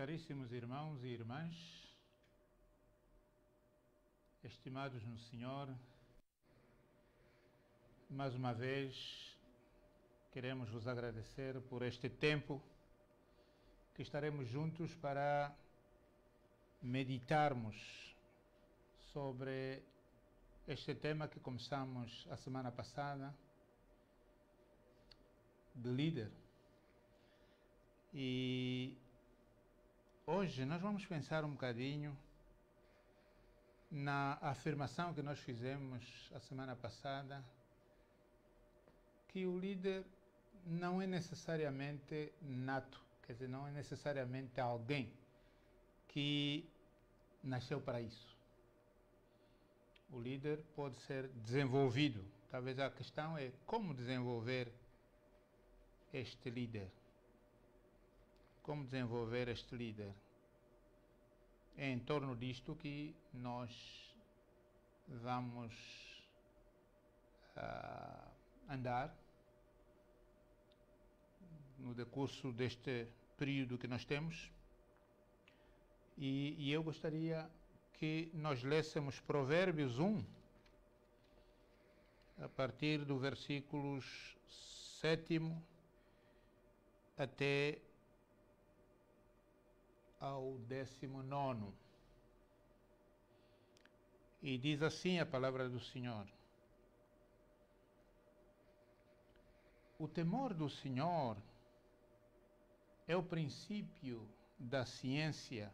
Caríssimos irmãos e irmãs, estimados no Senhor, mais uma vez queremos vos agradecer por este tempo que estaremos juntos para meditarmos sobre este tema que começamos a semana passada, de líder. E hoje nós vamos pensar um bocadinho na afirmação que nós fizemos a semana passada, que o líder não é necessariamente nato, quer dizer, não é necessariamente alguém que nasceu para isso. O líder pode ser desenvolvido. Talvez a questão é como desenvolver este líder. Como desenvolver este líder? É em torno disto que nós vamos andar no decurso deste período que nós temos. E eu gostaria que nós lêssemos Provérbios 1, a partir do versículos 7º até ao 19º. E diz assim a palavra do Senhor: o temor do Senhor é o princípio da ciência.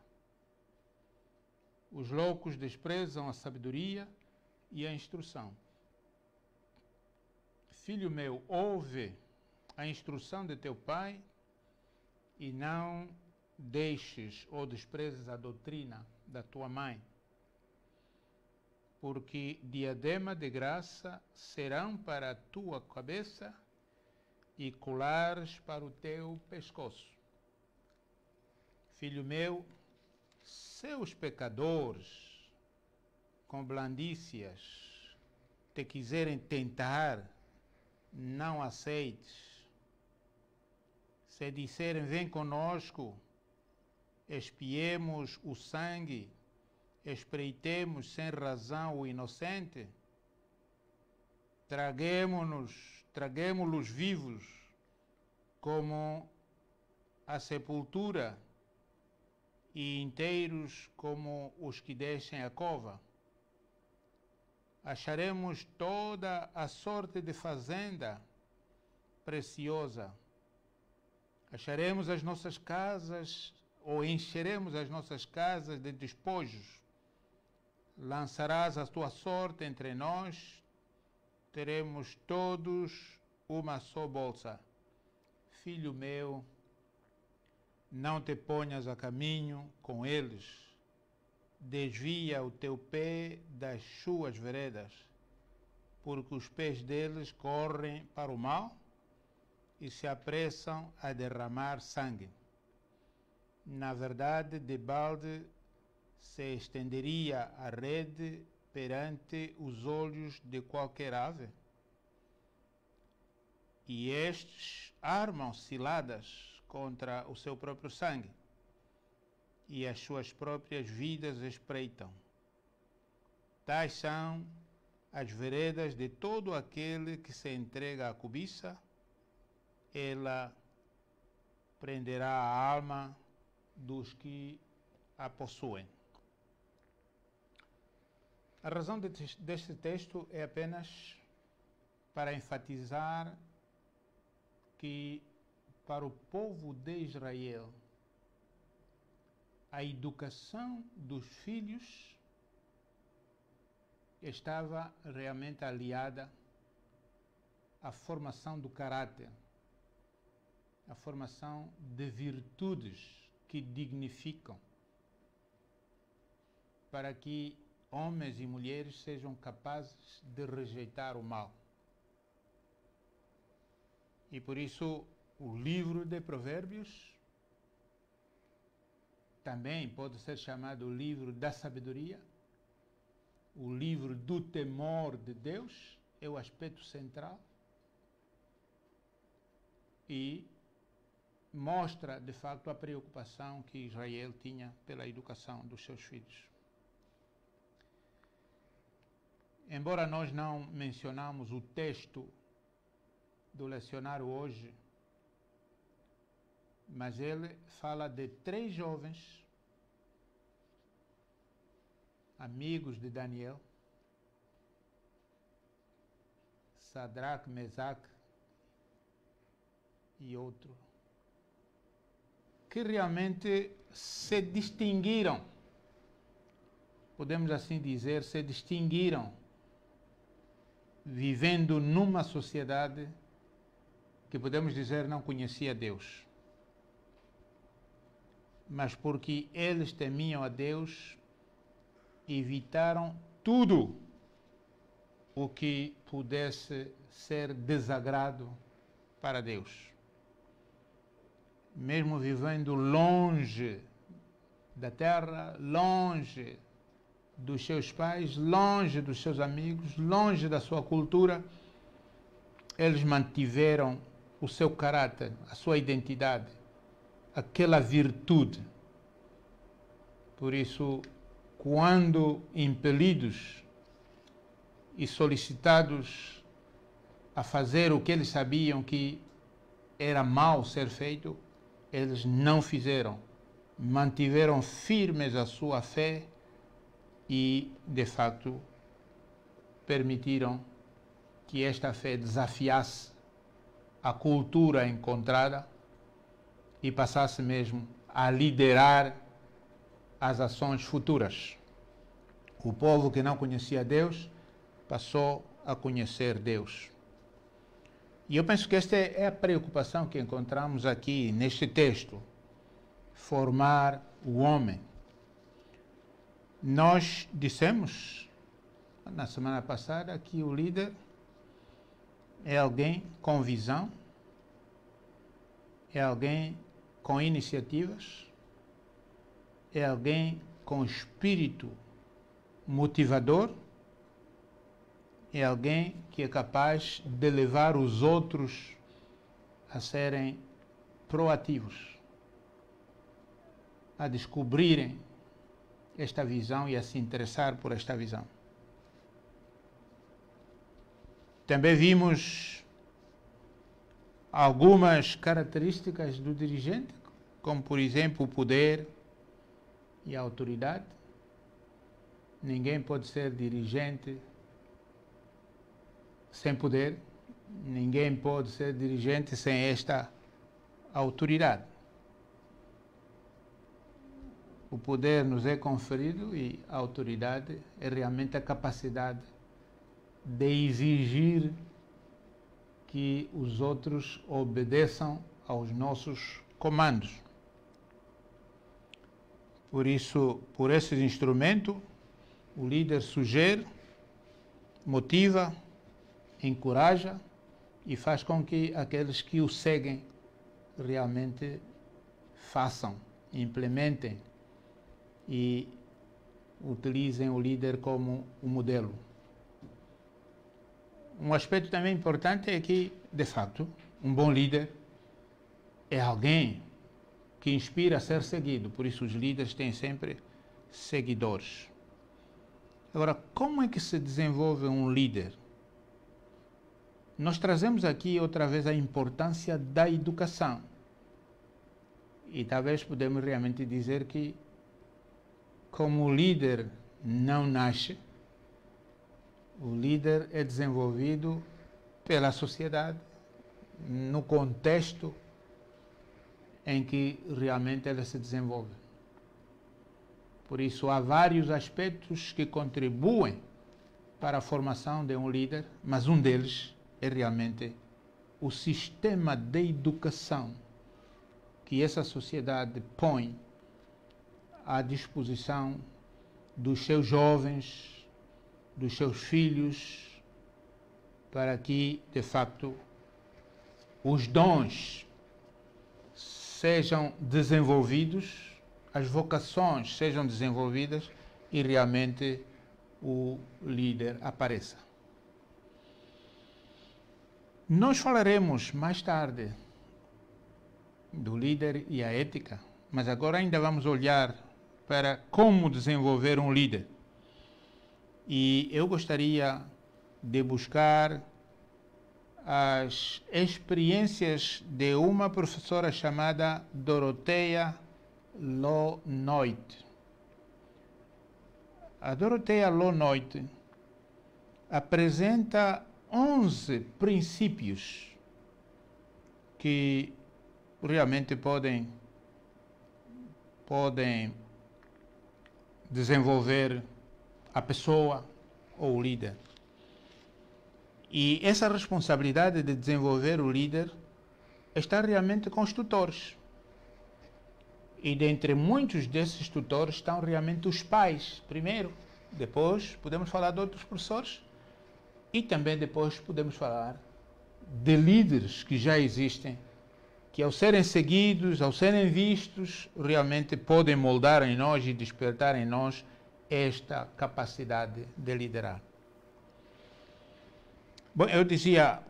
Os loucos desprezam a sabedoria e a instrução. Filho meu, ouve a instrução de teu pai e não deixes ou desprezes a doutrina da tua mãe, porque diadema de graça serão para a tua cabeça e colares para o teu pescoço. Filho meu, se os pecadores com blandícias te quiserem tentar, não aceites. Se disserem, vem conosco, espiemos o sangue, espreitemos sem razão o inocente, traguemo-los vivos como a sepultura e inteiros como os que descem a cova. Acharemos toda a sorte de fazenda preciosa. Acharemos as nossas casas, ou encheremos as nossas casas de despojos. Lançarás a tua sorte entre nós, teremos todos uma só bolsa. Filho meu, não te ponhas a caminho com eles, desvia o teu pé das suas veredas, porque os pés deles correm para o mal e se apressam a derramar sangue. Na verdade, debalde se estenderia a rede perante os olhos de qualquer ave, e estes armam ciladas contra o seu próprio sangue, e as suas próprias vidas espreitam. Tais são as veredas de todo aquele que se entrega à cobiça, ela prenderá a alma dos que a possuem. A razão deste texto é apenas para enfatizar que para o povo de Israel a educação dos filhos estava realmente aliada à formação do caráter, à formação de virtudes que dignificam, para que homens e mulheres sejam capazes de rejeitar o mal. E por isso o livro de Provérbios também pode ser chamado o livro da sabedoria, o livro do temor de Deus, é o aspecto central. mostra, de facto, a preocupação que Israel tinha pela educação dos seus filhos. Embora nós não mencionamos o texto do lecionário hoje, mas ele fala de 3 jovens, amigos de Daniel, Sadraque, Mesaque e outro, que realmente se distinguiram, podemos assim dizer, se distinguiram vivendo numa sociedade que podemos dizer não conhecia Deus. Mas porque eles temiam a Deus, evitaram tudo o que pudesse ser desagrado para Deus. Mesmo vivendo longe da terra, longe dos seus pais, longe dos seus amigos, longe da sua cultura, eles mantiveram o seu caráter, a sua identidade, aquela virtude. Por isso, quando impelidos e solicitados a fazer o que eles sabiam que era mal ser feito, eles não fizeram, mantiveram firmes a sua fé e, de facto, permitiram que esta fé desafiasse a cultura encontrada e passasse mesmo a liderar as ações futuras. O povo que não conhecia Deus passou a conhecer Deus. E eu penso que esta é a preocupação que encontramos aqui neste texto: formar o homem. Nós dissemos na semana passada que o líder é alguém com visão, é alguém com iniciativas, é alguém com espírito motivador, é alguém que é capaz de levar os outros a serem proativos, a descobrirem esta visão e a se interessar por esta visão. Também vimos algumas características do dirigente, como por exemplo o poder e a autoridade. Ninguém pode ser dirigente sem poder, ninguém pode ser dirigente sem esta autoridade. O poder nos é conferido e a autoridade é realmente a capacidade de exigir que os outros obedeçam aos nossos comandos. Por isso, por esses instrumentos, o líder sugere, motiva, encoraja e faz com que aqueles que o seguem realmente façam, implementem e utilizem o líder como um modelo. Um aspecto também importante é que, de facto, um bom líder é alguém que inspira a ser seguido. Por isso os líderes têm sempre seguidores. Agora, como é que se desenvolve um líder? Nós trazemos aqui outra vez a importância da educação. E talvez podemos realmente dizer que, como o líder não nasce, o líder é desenvolvido pela sociedade, no contexto em que realmente ele se desenvolve. Por isso, há vários aspectos que contribuem para a formação de um líder, mas um deles é realmente o sistema de educação que essa sociedade põe à disposição dos seus jovens, dos seus filhos, para que, de facto, os dons sejam desenvolvidos, as vocações sejam desenvolvidas e realmente o líder apareça. Nós falaremos mais tarde do líder e a ética, mas agora ainda vamos olhar para como desenvolver um líder. E eu gostaria de buscar as experiências de uma professora chamada Dorothea Lonoit. A Dorothea Lonoit apresenta 11 princípios que realmente podem desenvolver a pessoa ou o líder. E essa responsabilidade de desenvolver o líder está realmente com os tutores. E dentre muitos desses tutores estão realmente os pais, primeiro. Depois podemos falar de outros professores e também depois podemos falar de líderes que já existem, que ao serem seguidos, ao serem vistos, realmente podem moldar em nós e despertar em nós esta capacidade de liderar. Bom, eu dizia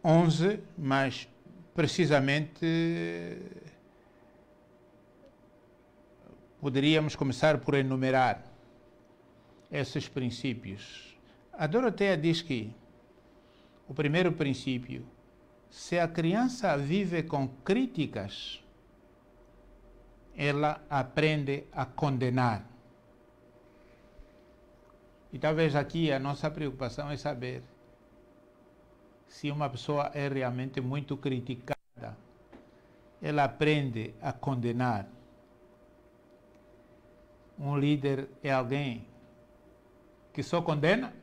11, mas precisamente poderíamos começar por enumerar esses princípios. A Dorothea diz que o primeiro princípio: se a criança vive com críticas, ela aprende a condenar. E talvez aqui a nossa preocupação é saber se uma pessoa é realmente muito criticada, ela aprende a condenar. Um líder é alguém que só condena?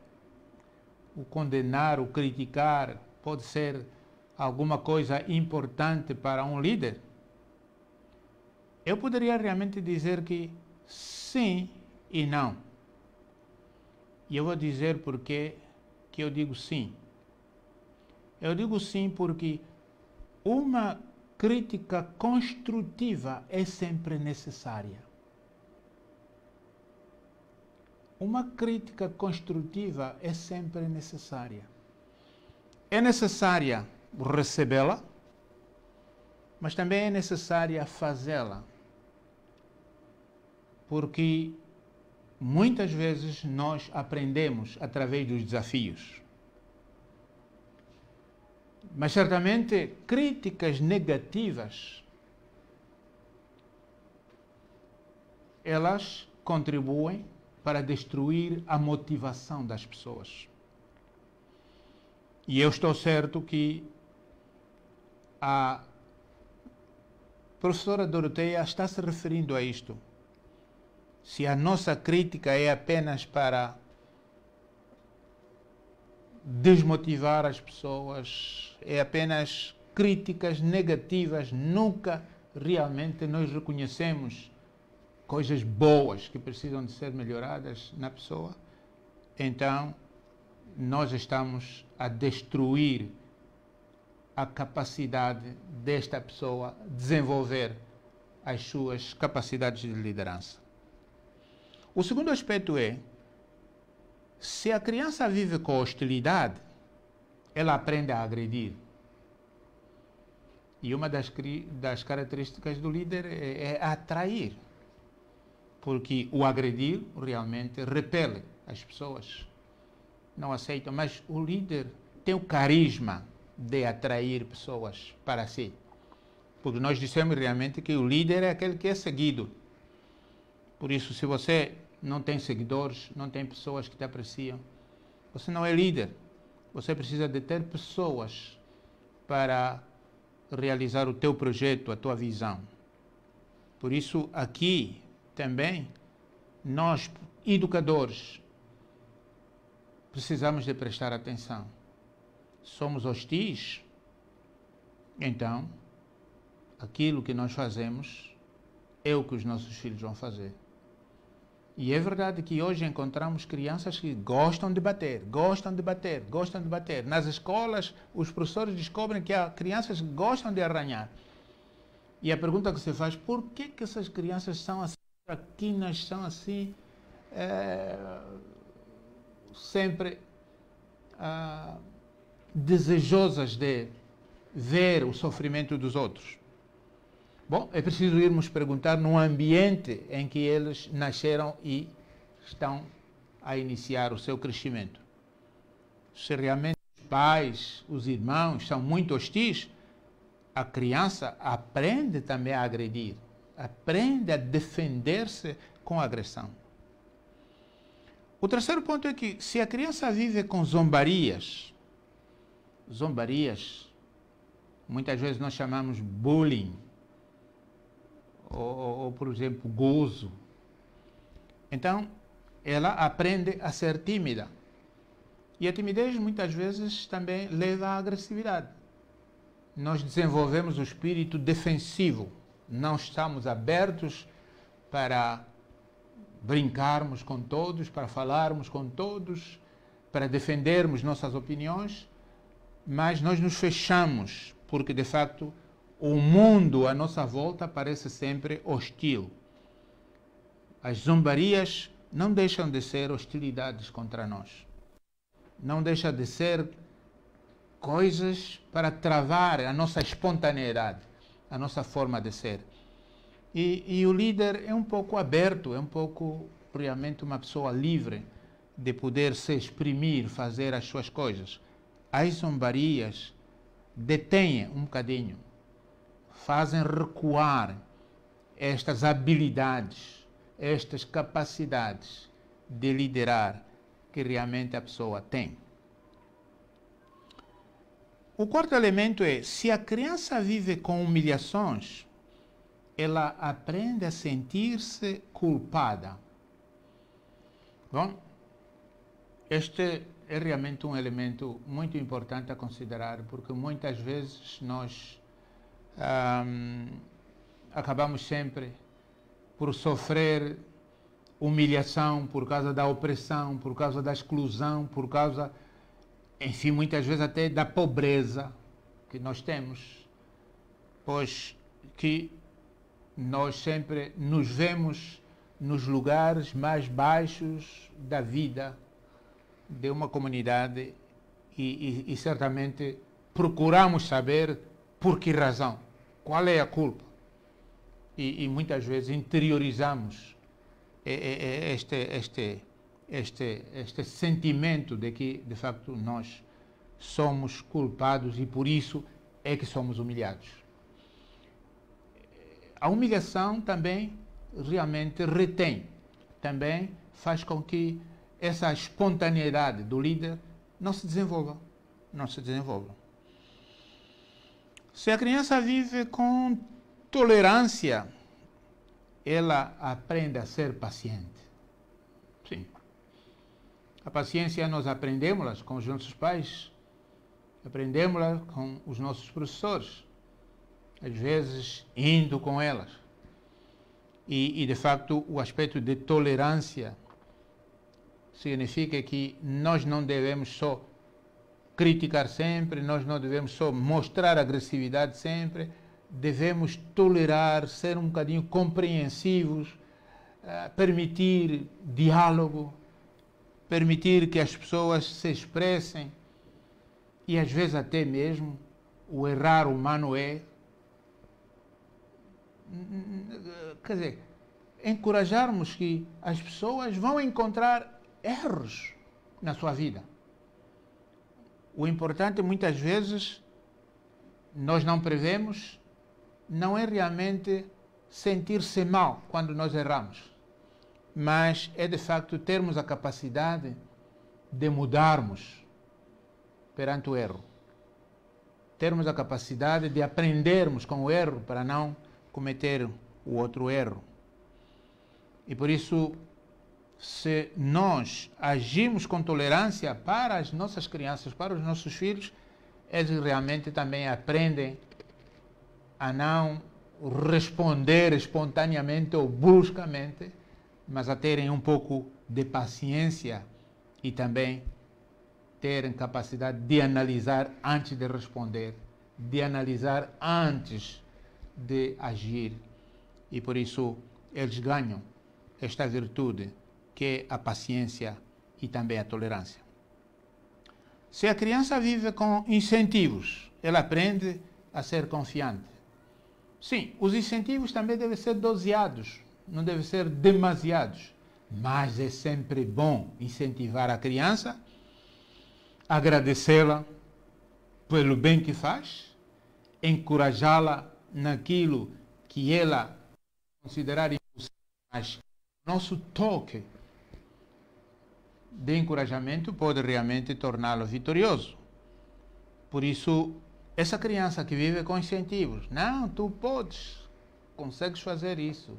O condenar, o criticar, pode ser alguma coisa importante para um líder? Eu poderia realmente dizer que sim e não. E eu vou dizer por que eu digo sim. Eu digo sim porque uma crítica construtiva é sempre necessária. Uma crítica construtiva é sempre necessária. É necessária recebê-la, mas também é necessária fazê-la. Porque muitas vezes nós aprendemos através dos desafios. Mas certamente críticas negativas, elas contribuem para destruir a motivação das pessoas. E eu estou certo que a professora Dorothea está se referindo a isto. Se a nossa crítica é apenas para desmotivar as pessoas, é apenas críticas negativas, nunca realmente nós reconhecemos coisas boas que precisam de ser melhoradas na pessoa, então nós estamos a destruir a capacidade desta pessoa desenvolver as suas capacidades de liderança. O segundo aspecto é: se a criança vive com hostilidade, ela aprende a agredir. E uma das características do líder é atrair, porque o agredir realmente repele as pessoas, não aceitam, mas o líder tem o carisma de atrair pessoas para si. Porque nós dissemos realmente que o líder é aquele que é seguido. Por isso, se você não tem seguidores, não tem pessoas que te apreciam, você não é líder. Você precisa de ter pessoas para realizar o teu projeto, a tua visão. Por isso, aqui também, nós, educadores, precisamos de prestar atenção. Somos hostis, então, aquilo que nós fazemos é o que os nossos filhos vão fazer. E é verdade que hoje encontramos crianças que gostam de bater. Nas escolas, os professores descobrem que há crianças que gostam de arranhar. E a pergunta que se faz: por que essas crianças são assim, traquinas, são assim, sempre desejosas de ver o sofrimento dos outros? Bom, é preciso irmos perguntar no ambiente em que eles nasceram e estão a iniciar o seu crescimento. Se realmente os pais, os irmãos são muito hostis, a criança aprende também a agredir, aprende a defender-se com agressão. O terceiro ponto é que se a criança vive com zombarias, muitas vezes nós chamamos bullying, ou por exemplo, gozo. Então, ela aprende a ser tímida. E a timidez muitas vezes também leva à agressividade. Nós desenvolvemos o espírito defensivo. Não estamos abertos para brincarmos com todos, para falarmos com todos, para defendermos nossas opiniões, mas nós nos fechamos, porque de facto o mundo à nossa volta parece sempre hostil. As zombarias não deixam de ser hostilidades contra nós. Não deixa de ser coisas para travar a nossa espontaneidade, a nossa forma de ser. E o líder é um pouco aberto, é um pouco realmente uma pessoa livre de poder se exprimir, fazer as suas coisas. As zombarias detêm um bocadinho, fazem recuar estas habilidades, estas capacidades de liderar que realmente a pessoa tem. O quarto elemento é, se a criança vive com humilhações, ela aprende a sentir-se culpada. Bom, este é realmente um elemento muito importante a considerar, porque muitas vezes nós acabamos sempre por sofrer humilhação por causa da opressão, por causa da exclusão, por causa, enfim, muitas vezes até da pobreza que nós temos, pois que nós sempre nos vemos nos lugares mais baixos da vida de uma comunidade e certamente procuramos saber por que razão, qual é a culpa. E muitas vezes interiorizamos este sentimento de que, de facto, nós somos culpados e por isso é que somos humilhados. A humilhação também realmente retém, também faz com que essa espontaneidade do líder não se desenvolva. Se a criança vive com tolerância, ela aprende a ser paciente. Sim. A paciência nós aprendemos com os nossos pais, aprendemos com os nossos professores, às vezes indo com elas. E de facto, o aspecto de tolerância significa que nós não devemos só criticar sempre, nós não devemos só mostrar agressividade sempre, devemos tolerar, ser um bocadinho compreensivos, permitir diálogo, permitir que as pessoas se expressem e às vezes até mesmo o errar humano quer dizer, encorajarmos que as pessoas vão encontrar erros na sua vida. O importante muitas vezes nós não prevemos, não é realmente sentir-se mal quando nós erramos, mas é de facto termos a capacidade de mudarmos perante o erro. Termos a capacidade de aprendermos com o erro para não cometer o outro erro. E por isso, se nós agimos com tolerância para as nossas crianças, para os nossos filhos, eles realmente também aprendem a não responder espontaneamente ou bruscamente, mas a terem um pouco de paciência e também terem capacidade de analisar antes de responder, de analisar antes de agir. E por isso eles ganham esta virtude que é a paciência e também a tolerância. Se a criança vive com incentivos, ela aprende a ser confiante. Sim, os incentivos também devem ser doseados, não devem ser demasiados. Mas é sempre bom incentivar a criança, agradecê-la pelo bem que faz, encorajá-la naquilo que ela considerar impossível, mas nosso toque de encorajamento pode realmente torná-lo vitorioso. Por isso, essa criança que vive com incentivos, não, tu podes, consegues fazer isso.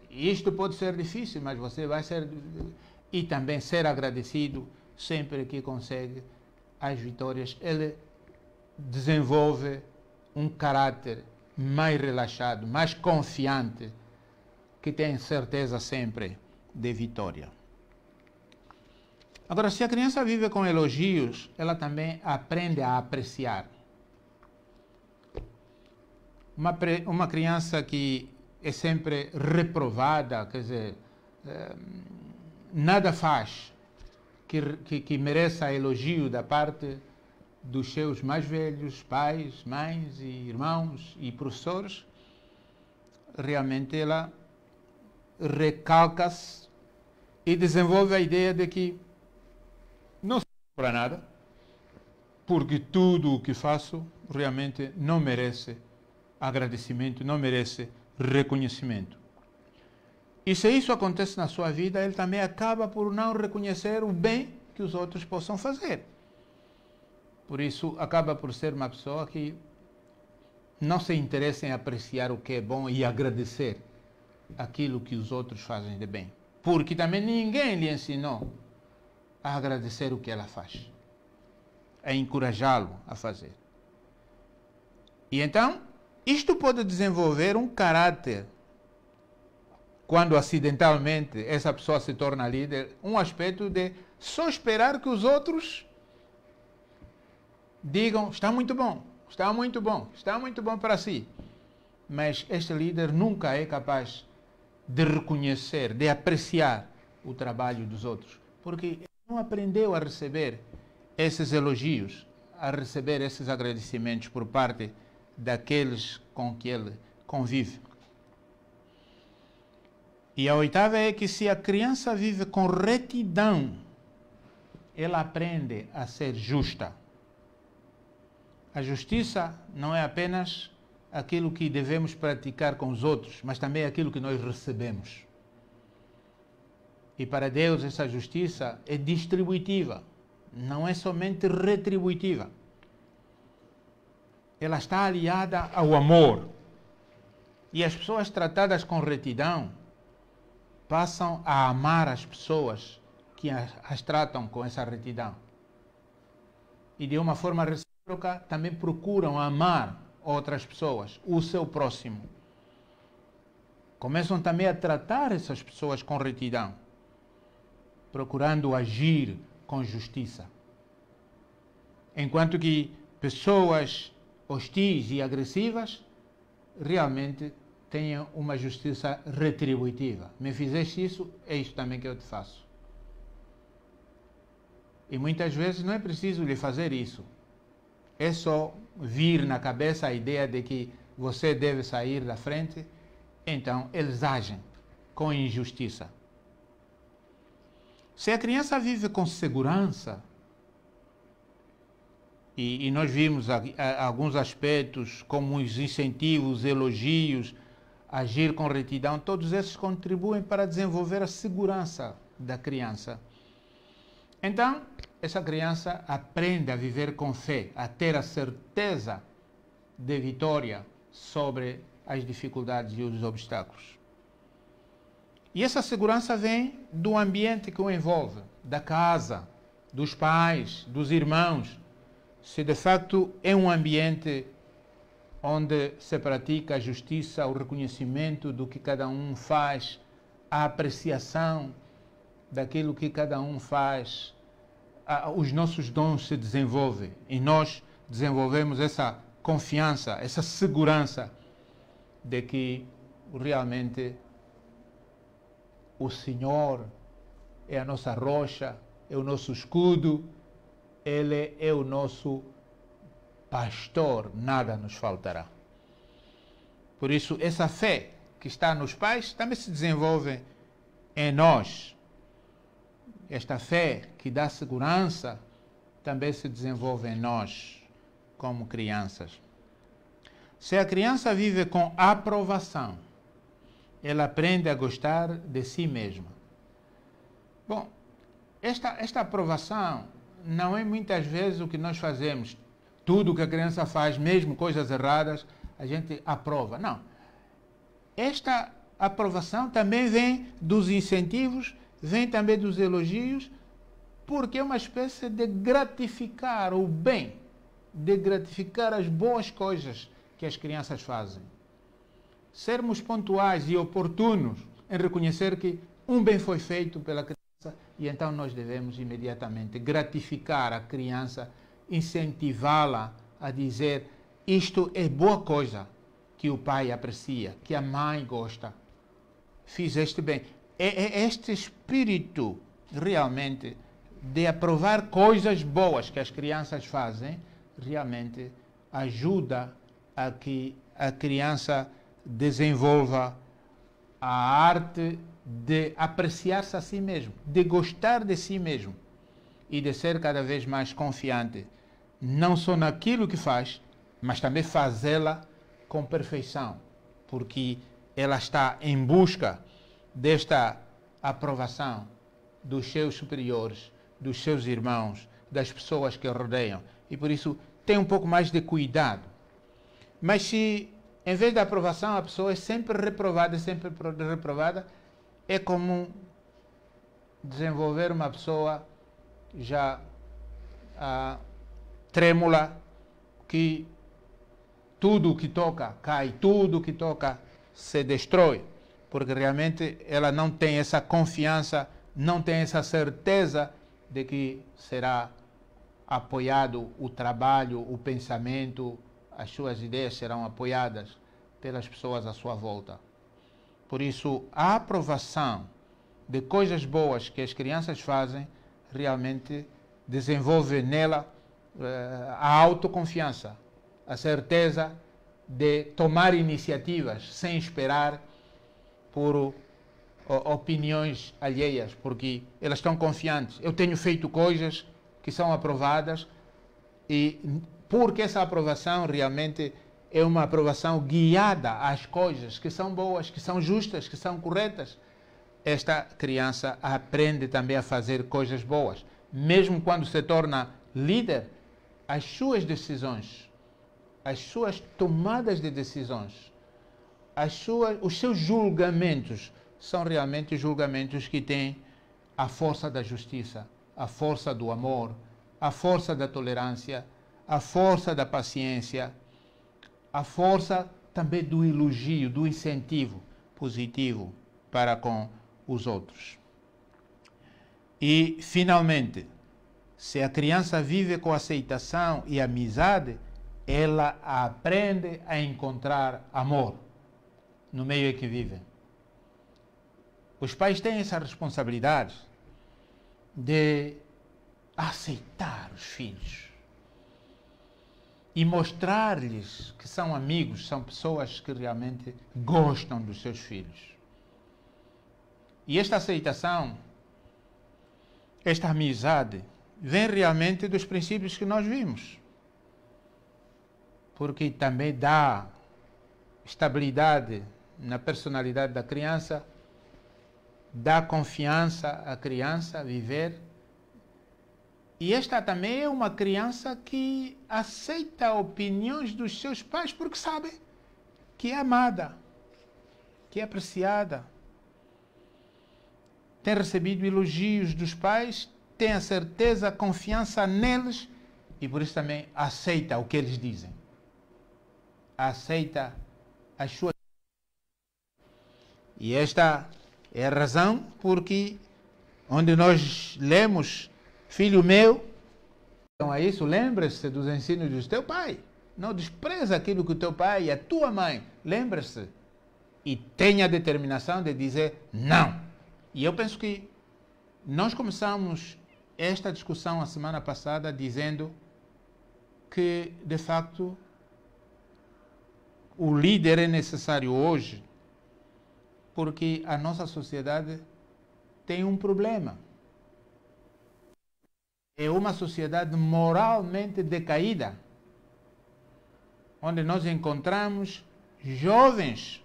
Isto pode ser difícil, mas você vai ser... E também ser agradecido sempre que consegue as vitórias. Ele desenvolve um caráter mais relaxado, mais confiante, que tem certeza sempre de vitória. Agora, se a criança vive com elogios, ela também aprende a apreciar. Uma criança que é sempre reprovada, quer dizer, nada faz que mereça elogio da parte dos seus mais velhos, pais, mães, e irmãos e professores, realmente ela recalca-se e desenvolve a ideia de que não serve para nada, porque tudo o que faço realmente não merece agradecimento, não merece reconhecimento. E se isso acontece na sua vida, ele também acaba por não reconhecer o bem que os outros possam fazer. Por isso, acaba por ser uma pessoa que não se interessa em apreciar o que é bom e agradecer aquilo que os outros fazem de bem. Porque também ninguém lhe ensinou a agradecer o que ela faz, a encorajá-lo a fazer. E então, isto pode desenvolver um caráter, quando acidentalmente essa pessoa se torna líder, um aspecto de só esperar que os outros digam, está muito bom, está muito bom, está muito bom para si. Mas este líder nunca é capaz de reconhecer, de apreciar o trabalho dos outros, porque não aprendeu a receber esses elogios, a receber esses agradecimentos por parte daqueles com que ele convive. E a oitava é que se a criança vive com retidão, ela aprende a ser justa. A justiça não é apenas aquilo que devemos praticar com os outros, mas também aquilo que nós recebemos. E para Deus essa justiça é distributiva, não é somente retributiva. Ela está aliada ao amor. E as pessoas tratadas com retidão passam a amar as pessoas que as tratam com essa retidão. E de uma forma recíproca também procuram amar outras pessoas, o seu próximo. Começam também a tratar essas pessoas com retidão, procurando agir com justiça. Enquanto que pessoas hostis e agressivas realmente tenham uma justiça retributiva. Me fizeste isso, é isso também que eu te faço. E muitas vezes não é preciso lhe fazer isso. É só vir na cabeça a ideia de que você deve sair da frente, então eles agem com injustiça. Se a criança vive com segurança, e nós vimos alguns aspectos como os incentivos, elogios, agir com retidão, todos esses contribuem para desenvolver a segurança da criança. Então, essa criança aprende a viver com fé, a ter a certeza de vitória sobre as dificuldades e os obstáculos. E essa segurança vem do ambiente que o envolve, da casa, dos pais, dos irmãos. Se de facto é um ambiente onde se pratica a justiça, o reconhecimento do que cada um faz, a apreciação daquilo que cada um faz, os nossos dons se desenvolvem e nós desenvolvemos essa confiança, essa segurança de que realmente o Senhor é a nossa rocha, é o nosso escudo, Ele é o nosso pastor, nada nos faltará. Por isso, essa fé que está nos pais também se desenvolve em nós. Esta fé que dá segurança também se desenvolve em nós, como crianças. Se a criança vive com aprovação, ela aprende a gostar de si mesma. Bom, esta aprovação não é muitas vezes o que nós fazemos. Tudo que a criança faz, mesmo coisas erradas, a gente aprova. Não. Esta aprovação também vem dos incentivos, vem também dos elogios, porque é uma espécie de gratificar o bem, de gratificar as boas coisas que as crianças fazem. Sermos pontuais e oportunos em reconhecer que um bem foi feito pela criança e então nós devemos imediatamente gratificar a criança, incentivá-la a dizer: isto é boa coisa que o pai aprecia, que a mãe gosta. Fizeste bem. É este espírito realmente de aprovar coisas boas que as crianças fazem, realmente ajuda a que a criança desenvolva a arte de apreciar-se a si mesmo, de gostar de si mesmo e de ser cada vez mais confiante, não só naquilo que faz, mas também fazê-la com perfeição, porque ela está em busca desta aprovação dos seus superiores, dos seus irmãos, das pessoas que o rodeiam. E por isso tem um pouco mais de cuidado. Mas se em vez da aprovação a pessoa é sempre reprovada, é comum desenvolver uma pessoa já trêmula, que tudo o que toca cai, tudo o que toca se destrói, porque realmente ela não tem essa confiança, não tem essa certeza de que será apoiado o trabalho, o pensamento, as suas ideias serão apoiadas pelas pessoas à sua volta. Por isso, a aprovação de coisas boas que as crianças fazem realmente desenvolve nela a autoconfiança, a certeza de tomar iniciativas sem esperar por opiniões alheias, porque elas estão confiantes. Eu tenho feito coisas que são aprovadas e porque essa aprovação realmente é uma aprovação guiada às coisas que são boas, que são justas, que são corretas. Esta criança aprende também a fazer coisas boas. Mesmo quando se torna líder, as suas decisões, as suas tomadas de decisões, os seus julgamentos são realmente julgamentos que têm a força da justiça, a força do amor, a força da tolerância, a força da paciência, a força também do elogio, do incentivo positivo para com os outros. E, finalmente, se a criança vive com aceitação e amizade, ela aprende a encontrar amor no meio em que vive. Os pais têm essa responsabilidade de aceitar os filhos e mostrar-lhes que são amigos, são pessoas que realmente gostam dos seus filhos. E esta aceitação, esta amizade, vem realmente dos princípios que nós vimos, porque também dá estabilidade na personalidade da criança, dá confiança à criança a viver. E esta também é uma criança que aceita opiniões dos seus pais porque sabe que é amada, que é apreciada. Tem recebido elogios dos pais, tem a certeza, a confiança neles e por isso também aceita o que eles dizem. Aceita as suas. E esta é a razão porque onde nós lemos: filho meu, então a isso, lembre-se dos ensinos do teu pai. Não despreza aquilo que o teu pai e a tua mãe. Lembre-se e tenha a determinação de dizer não. E eu penso que nós começamos esta discussão a semana passada dizendo que, de facto, o líder é necessário hoje porque a nossa sociedade tem um problema. É uma sociedade moralmente decaída, onde nós encontramos jovens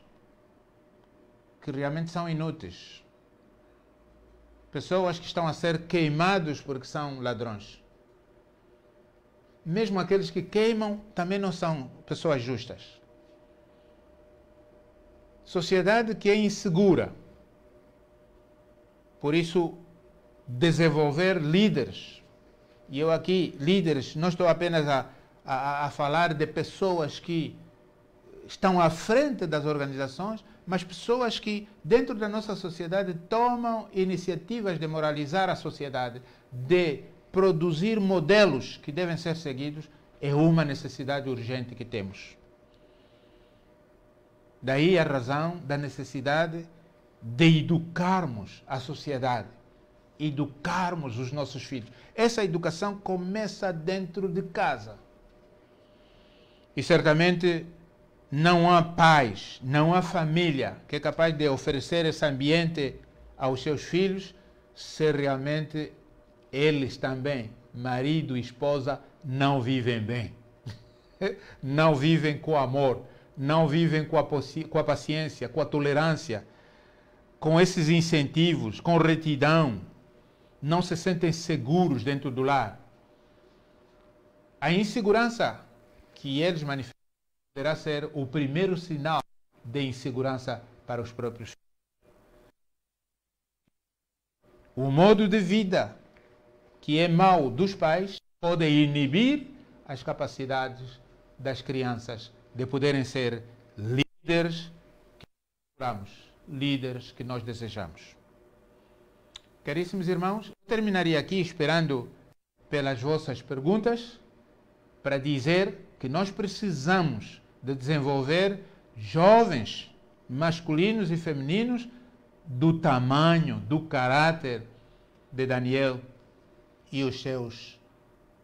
que realmente são inúteis. Pessoas que estão a ser queimados porque são ladrões. Mesmo aqueles que queimam também não são pessoas justas. Sociedade que é insegura. Por isso, desenvolver líderes. E eu aqui, líderes, não estou apenas a falar de pessoas que estão à frente das organizações, mas pessoas que, dentro da nossa sociedade, tomam iniciativas de moralizar a sociedade, de produzir modelos que devem ser seguidos, é uma necessidade urgente que temos. Daí a razão da necessidade de educarmos a sociedade, educarmos os nossos filhos. Essa educação começa dentro de casa. E certamente não há pais, não há família que é capaz de oferecer esse ambiente aos seus filhos se realmente eles também, marido e esposa, não vivem bem. Não vivem com amor, não vivem com a paciência, com a tolerância, com esses incentivos, com retidão, não se sentem seguros dentro do lar. A insegurança que eles manifestam poderá ser o primeiro sinal de insegurança para os próprios filhos. O modo de vida que é mau dos pais pode inibir as capacidades das crianças de poderem ser líderes que nós procuramos, líderes que nós desejamos. Caríssimos irmãos, eu terminaria aqui esperando pelas vossas perguntas para dizer que nós precisamos de desenvolver jovens masculinos e femininos do tamanho, do caráter de Daniel e os seus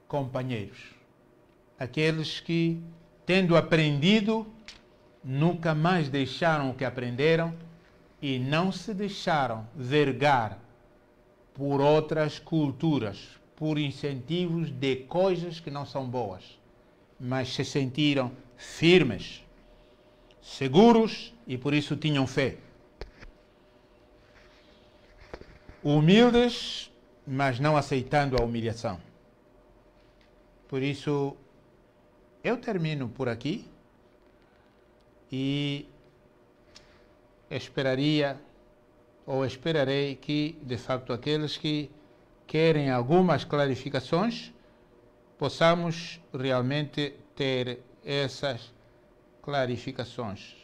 companheiros. Aqueles que, tendo aprendido, nunca mais deixaram o que aprenderam e não se deixaram vergar por outras culturas, por incentivos de coisas que não são boas, mas se sentiram firmes, seguros e por isso tinham fé. Humildes, mas não aceitando a humilhação. Por isso, eu termino por aqui e esperarei que, de facto, aqueles que querem algumas clarificações, possamos realmente ter essas clarificações.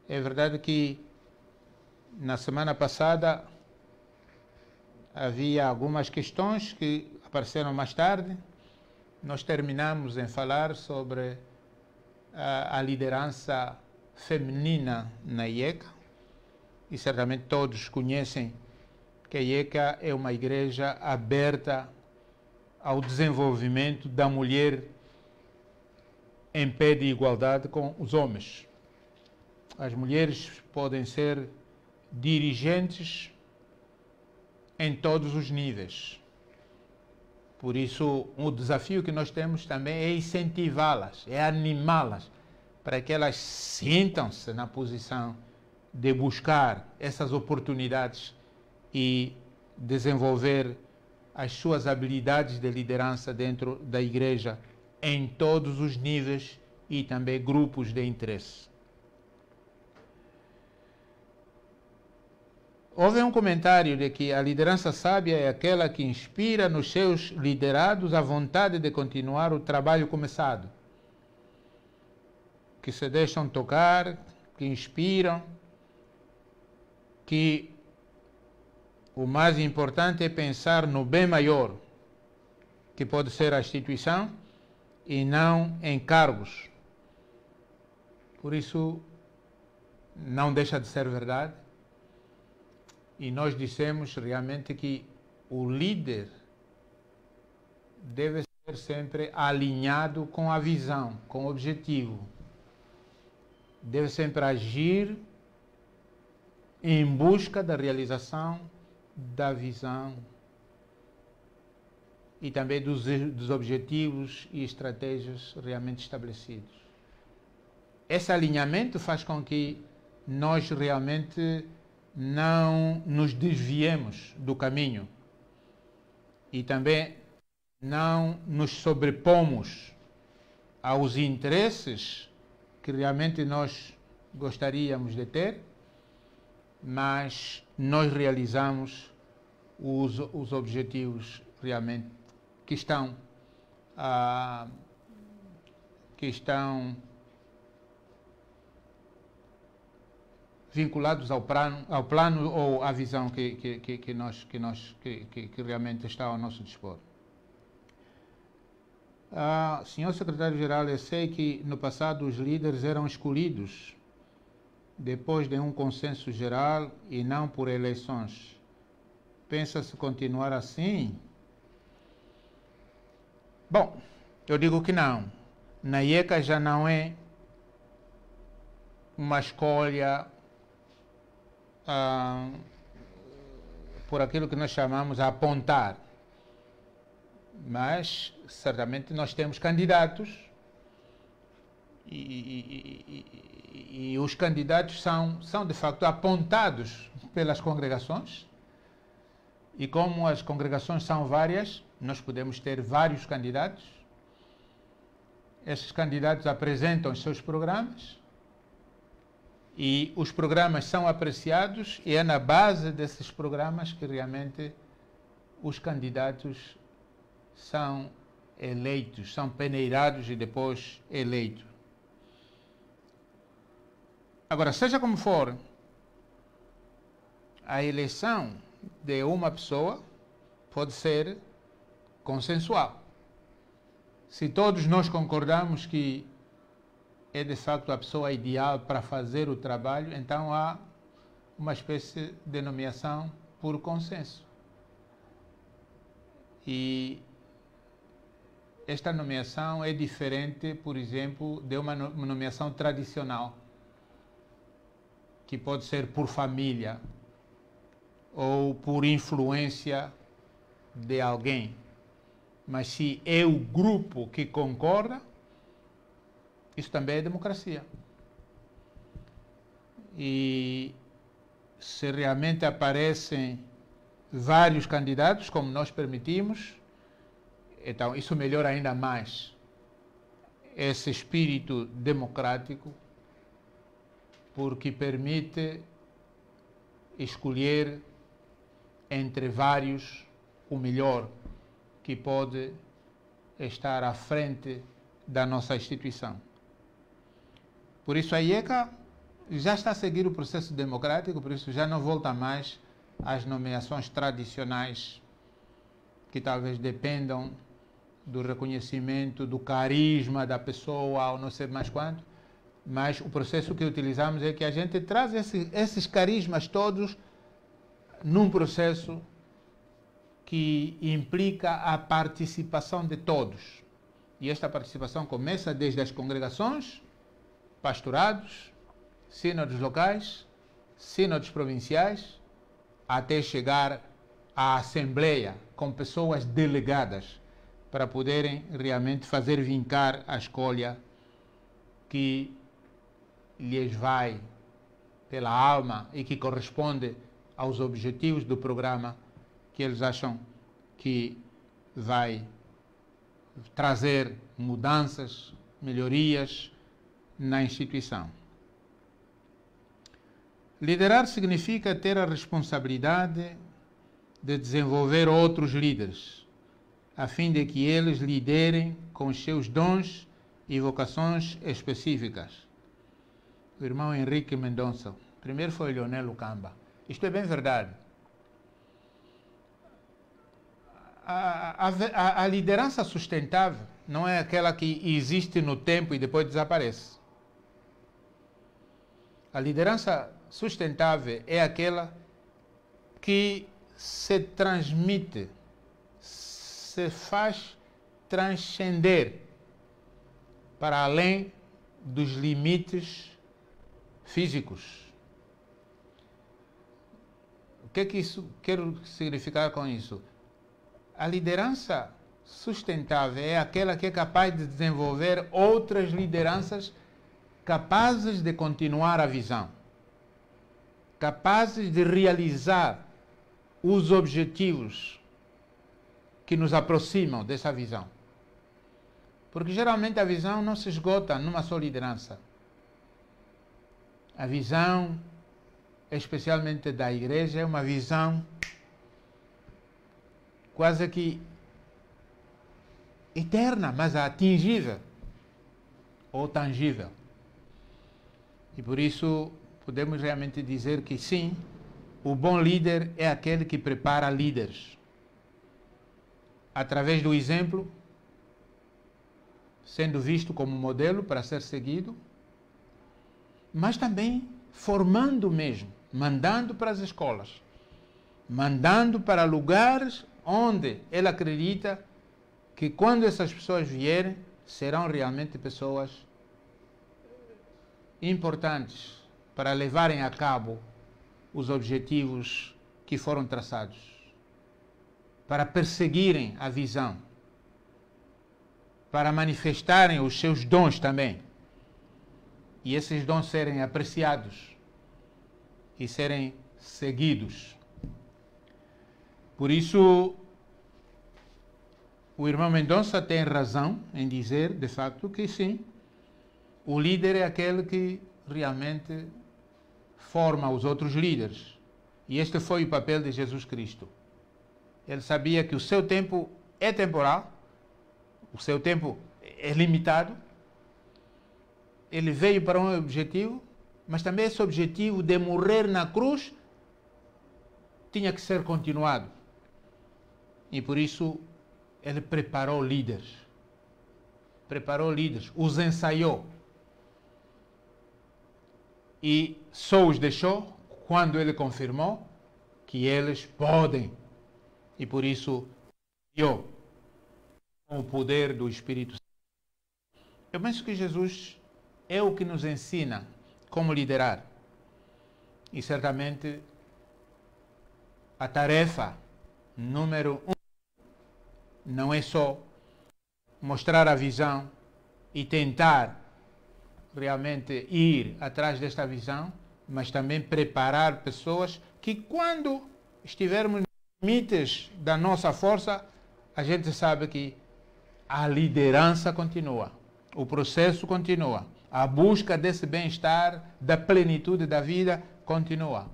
É verdade que na semana passada havia algumas questões que apareceram mais tarde. Nós terminamos em falar sobre a liderança feminina na IECA, e certamente todos conhecem que a IECA é uma igreja aberta ao desenvolvimento da mulher em pé de igualdade com os homens. As mulheres podem ser dirigentes em todos os níveis. Por isso, o desafio que nós temos também é incentivá-las, é animá-las, para que elas sintam-se na posição de buscar essas oportunidades e desenvolver as suas habilidades de liderança dentro da igreja em todos os níveis e também grupos de interesse. Houve um comentário de que a liderança sábia é aquela que inspira nos seus liderados a vontade de continuar o trabalho começado, que se deixam tocar, que inspiram, que o mais importante é pensar no bem maior, que pode ser a instituição, e não em cargos. Por isso, não deixa de ser verdade. E nós dissemos realmente que o líder deve ser sempre alinhado com a visão, com o objetivo. deve sempre agir em busca da realização da visão e também dos objetivos e estratégias realmente estabelecidos. Esse alinhamento faz com que nós realmente não nos desviemos do caminho e também não nos sobrepomos aos interesses que realmente nós gostaríamos de ter, mas nós realizamos os objetivos realmente que estão vinculados ao plano ou à visão que realmente está ao nosso dispor. Senhor Secretário-Geral, eu sei que no passado os líderes eram escolhidos depois de um consenso geral e não por eleições. Pensa-se continuar assim? Bom, eu digo que não. Na IECA já não é uma escolha por aquilo que nós chamamos de apontar. Mas, certamente, nós temos candidatos e os candidatos são, de facto, apontados pelas congregações. E como as congregações são várias, nós podemos ter vários candidatos. Esses candidatos apresentam os seus programas e os programas são apreciados e é na base desses programas que realmente os candidatos são eleitos, são peneirados e depois eleitos. Agora, seja como for, a eleição de uma pessoa pode ser consensual. Se todos nós concordamos que é de facto a pessoa ideal para fazer o trabalho, então há uma espécie de nomeação por consenso. E esta nomeação é diferente, por exemplo, de uma nomeação tradicional, que pode ser por família ou por influência de alguém. Mas se é o grupo que concorda, isso também é democracia. E se realmente aparecem vários candidatos, como nós permitimos, então isso melhora ainda mais esse espírito democrático, porque permite escolher entre vários o melhor que pode estar à frente da nossa instituição. Por isso a IECA já está a seguir o processo democrático, por isso já não volta mais às nomeações tradicionais que talvez dependam do reconhecimento, do carisma da pessoa ou não sei mais quanto, mas o processo que utilizamos é que a gente traz esses carismas todos num processo que implica a participação de todos. E esta participação começa desde as congregações, pastorados, sínodos locais, sínodos provinciais, até chegar à Assembleia, com pessoas delegadas, para poderem realmente fazer vincar a escolha que lhes vai pela alma e que corresponde aos objetivos do programa que eles acham que vai trazer mudanças, melhorias na instituição. Liderar significa ter a responsabilidade de desenvolver outros líderes, a fim de que eles liderem com os seus dons e vocações específicas. O irmão Henrique Mendonça, primeiro foi Leonel Lucamba. Isto é bem verdade. A liderança sustentável não é aquela que existe no tempo e depois desaparece. A liderança sustentável é aquela que se transmite, se faz transcender para além dos limites físicos. O que é que isso quero significar com isso? A liderança sustentável é aquela que é capaz de desenvolver outras lideranças capazes de continuar a visão, capazes de realizar os objetivos que nos aproximam dessa visão. Porque geralmente a visão não se esgota numa só liderança. A visão, especialmente da igreja, é uma visão quase que eterna, mas atingível ou tangível. E por isso podemos realmente dizer que sim, o bom líder é aquele que prepara líderes. Através do exemplo, sendo visto como modelo para ser seguido, mas também formando mesmo, mandando para as escolas, mandando para lugares onde ele acredita que quando essas pessoas vierem, serão realmente pessoas importantes para levarem a cabo os objetivos que foram traçados, para perseguirem a visão, para manifestarem os seus dons também, e esses dons serem apreciados e serem seguidos. Por isso, o irmão Mendonça tem razão em dizer, de facto, que sim, o líder é aquele que realmente forma os outros líderes. E este foi o papel de Jesus Cristo. Ele sabia que o seu tempo é temporal, o seu tempo é limitado. Ele veio para um objetivo, mas também esse objetivo de morrer na cruz tinha que ser continuado. E por isso ele preparou líderes, os ensaiou. E só os deixou quando ele confirmou que eles podem. E por isso, eu, com o poder do Espírito Santo. Eu penso que Jesus é o que nos ensina como liderar. E certamente a tarefa número 1 não é só mostrar a visão e tentar realmente ir atrás desta visão, mas também preparar pessoas que quando estivermos nos limites da nossa força, a gente sabe que a liderança continua, o processo continua, a busca desse bem-estar, da plenitude da vida continua.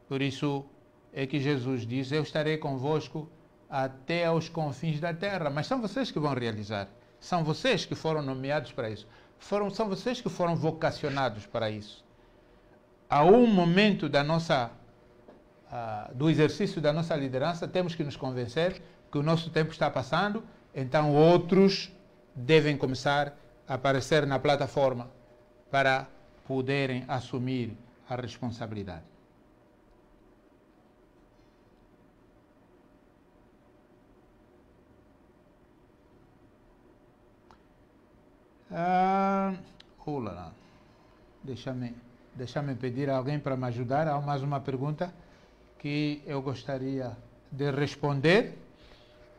Por isso é que Jesus diz, eu estarei convosco até aos confins da terra, mas são vocês que vão realizar, são vocês que foram nomeados para isso. São vocês que foram vocacionados para isso. A um momento do exercício da nossa liderança, temos que nos convencer que o nosso tempo está passando, então outros devem começar a aparecer na plataforma para poderem assumir a responsabilidade. Deixa-me pedir a alguém para me ajudar. Há mais uma pergunta que eu gostaria de responder.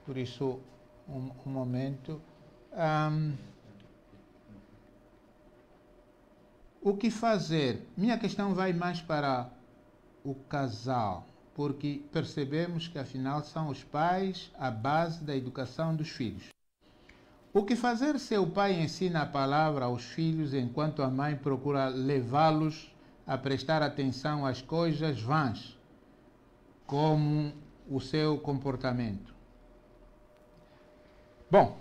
Por isso, um momento. O que fazer? Minha questão vai mais para o casal, porque percebemos que afinal são os pais a base da educação dos filhos. O que fazer se o pai ensina a palavra aos filhos enquanto a mãe procura levá-los a prestar atenção às coisas vãs, como o seu comportamento? Bom,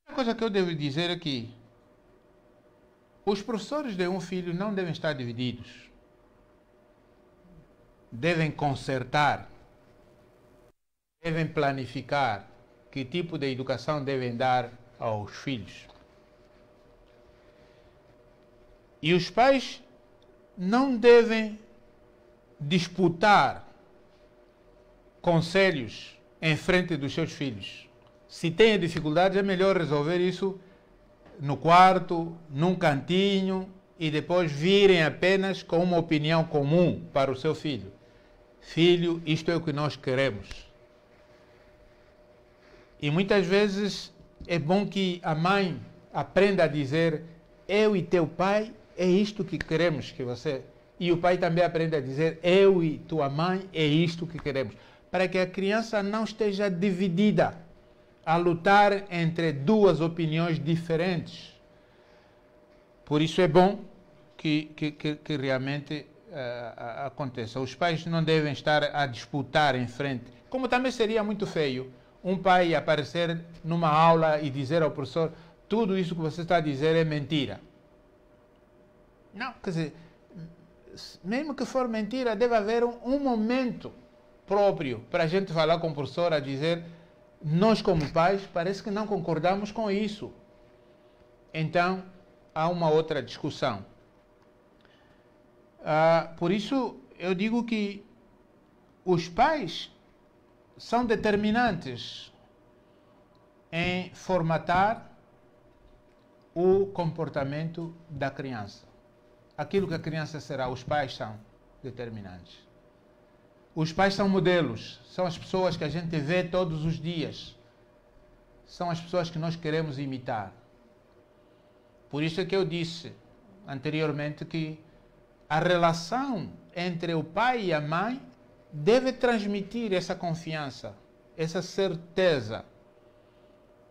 a coisa que eu devo dizer é que os professores de um filho não devem estar divididos. Devem consertar, devem planificar que tipo de educação devem dar aos filhos. E os pais não devem disputar conselhos em frente dos seus filhos. Se têm dificuldades, é melhor resolver isso no quarto, num cantinho, e depois virem apenas com uma opinião comum para o seu filho. Filho, isto é o que nós queremos. E muitas vezes é bom que a mãe aprenda a dizer: eu e teu pai é isto que queremos que você... E o pai também aprenda a dizer: eu e tua mãe é isto que queremos. Para que a criança não esteja dividida, a lutar entre duas opiniões diferentes. Por isso é bom que realmente aconteça. Os pais não devem estar a disputar em frente. Como também seria muito feio um pai aparecer numa aula e dizer ao professor: tudo isso que você está a dizer é mentira. Não, quer dizer, mesmo que for mentira, deve haver um momento próprio para a gente falar com o professor, a dizer: nós como pais parece que não concordamos com isso. Então, há uma outra discussão. Por isso, eu digo que os pais são determinantes em formatar o comportamento da criança. Aquilo que a criança será, os pais são determinantes. Os pais são modelos, são as pessoas que a gente vê todos os dias. São as pessoas que nós queremos imitar. Por isso é que eu disse anteriormente que a relação entre o pai e a mãe deve transmitir essa confiança, essa certeza.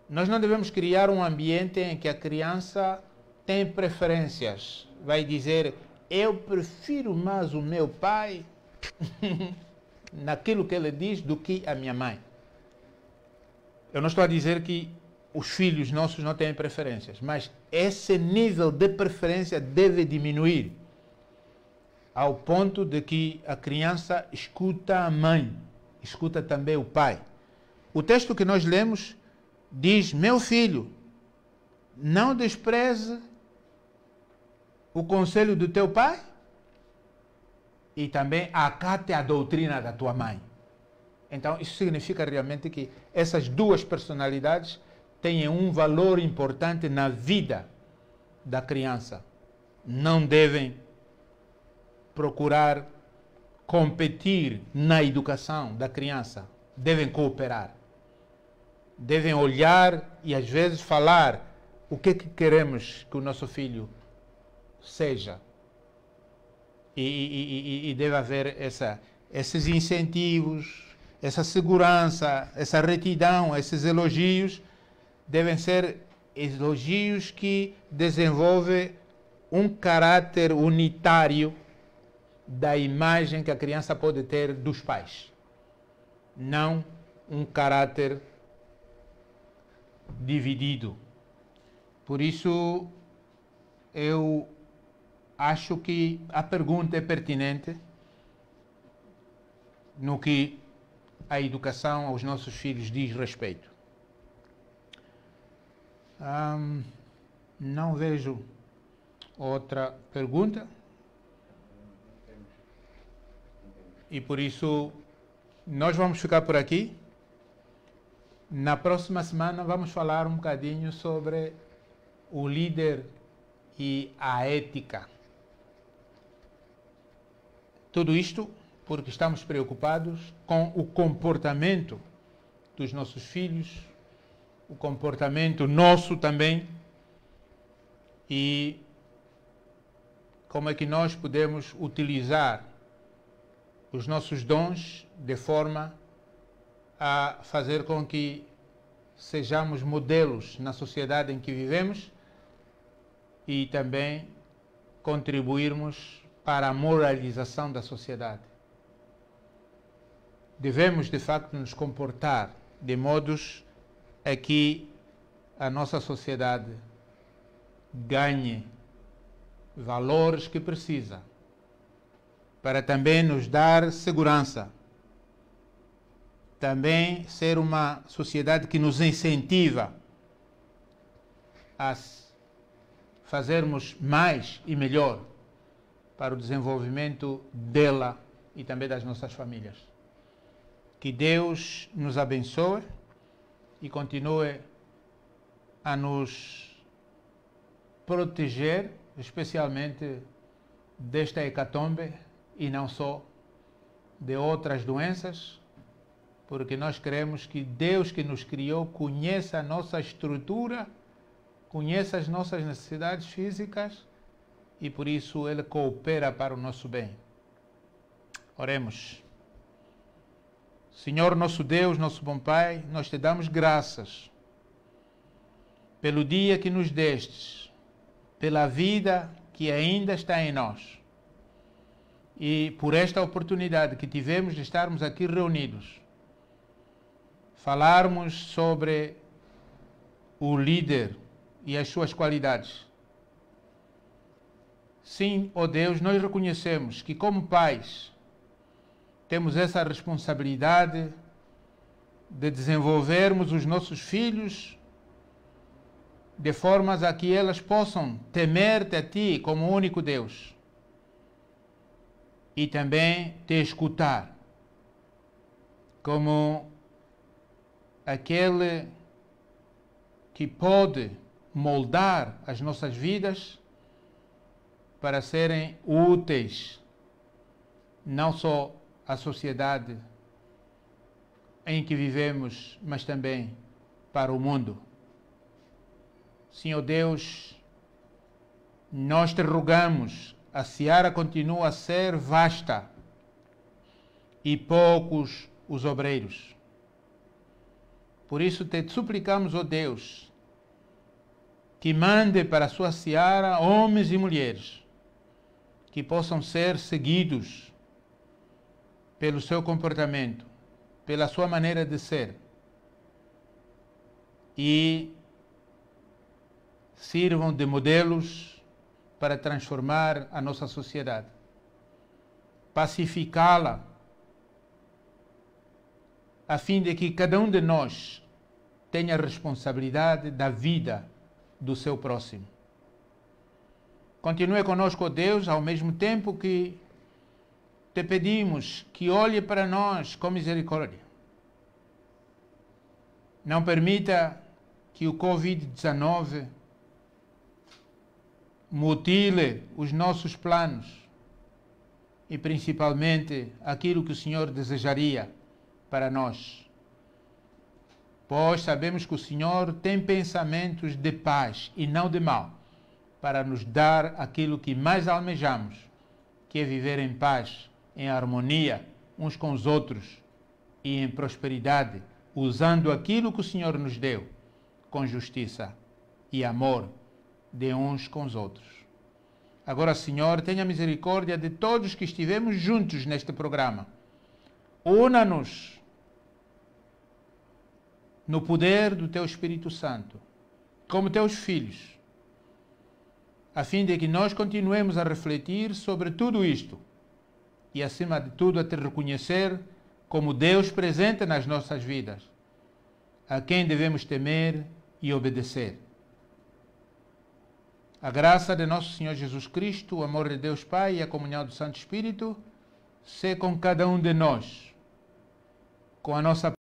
Nós não devemos criar um ambiente em que a criança tem preferências. Vai dizer: eu prefiro mais o meu pai naquilo que ele diz do que a minha mãe. Eu não estou a dizer que os filhos nossos não têm preferências, mas esse nível de preferência deve diminuir ao ponto de que a criança escuta a mãe, escuta também o pai. O texto que nós lemos diz: meu filho, não despreze o conselho do teu pai e também acate a doutrina da tua mãe. Então, isso significa realmente que essas duas personalidades têm um valor importante na vida da criança. Não devem procurar competir na educação da criança. Devem cooperar. Devem olhar e, às vezes, falar o que queremos que o nosso filho seja. E deve haver esses incentivos, essa segurança, essa retidão, esses elogios, devem ser elogios que desenvolvem um caráter unitário da imagem que a criança pode ter dos pais. Não um caráter dividido. Por isso, eu acho que a pergunta é pertinente no que a educação aos nossos filhos diz respeito. Não vejo outra pergunta. E por isso, nós vamos ficar por aqui. Na próxima semana vamos falar um bocadinho sobre o líder e a ética. Tudo isto porque estamos preocupados com o comportamento dos nossos filhos, o comportamento nosso também, e como é que nós podemos utilizar os nossos dons de forma a fazer com que sejamos modelos na sociedade em que vivemos e também contribuirmos para a moralização da sociedade. Devemos, de facto, nos comportar de modos a que a nossa sociedade ganhe valores que precisa, para também nos dar segurança, também ser uma sociedade que nos incentiva a fazermos mais e melhor para o desenvolvimento dela e também das nossas famílias. Que Deus nos abençoe e continue a nos proteger, especialmente desta hecatombe e não só, de outras doenças, porque nós queremos que Deus que nos criou conheça a nossa estrutura, conheça as nossas necessidades físicas e por isso Ele coopera para o nosso bem. Oremos. Senhor nosso Deus, nosso bom Pai, nós te damos graças pelo dia que nos destes, pela vida que ainda está em nós e por esta oportunidade que tivemos de estarmos aqui reunidos, falarmos sobre o líder e as suas qualidades. Sim, ó Deus, nós reconhecemos que como pais temos essa responsabilidade de desenvolvermos os nossos filhos de formas a que elas possam temer-te a Ti como único Deus e também Te escutar como aquele que pode moldar as nossas vidas para serem úteis não só à sociedade em que vivemos, mas também para o mundo. Senhor Deus, nós te rogamos, a seara continua a ser vasta e poucos os obreiros. Por isso te suplicamos, ó Deus, que mande para a sua seara homens e mulheres que possam ser seguidos pelo seu comportamento, pela sua maneira de ser e sirvam de modelos para transformar a nossa sociedade, pacificá-la, a fim de que cada um de nós tenha a responsabilidade da vida do seu próximo. Continue conosco, ó Deus, ao mesmo tempo que te pedimos que olhe para nós com misericórdia. Não permita que o Covid-19 mutile os nossos planos e principalmente aquilo que o Senhor desejaria para nós. Pois sabemos que o Senhor tem pensamentos de paz e não de mal, para nos dar aquilo que mais almejamos, que é viver em paz, em harmonia uns com os outros e em prosperidade, usando aquilo que o Senhor nos deu, com justiça e amor de uns com os outros. Agora, Senhor, tenha misericórdia de todos que estivemos juntos neste programa. Una-nos no poder do Teu Espírito Santo, como Teus filhos, a fim de que nós continuemos a refletir sobre tudo isto e, acima de tudo, a Te reconhecer como Deus presente nas nossas vidas, a quem devemos temer e obedecer. A graça de nosso Senhor Jesus Cristo, o amor de Deus Pai e a comunhão do Santo Espírito, se com cada um de nós, com a nossa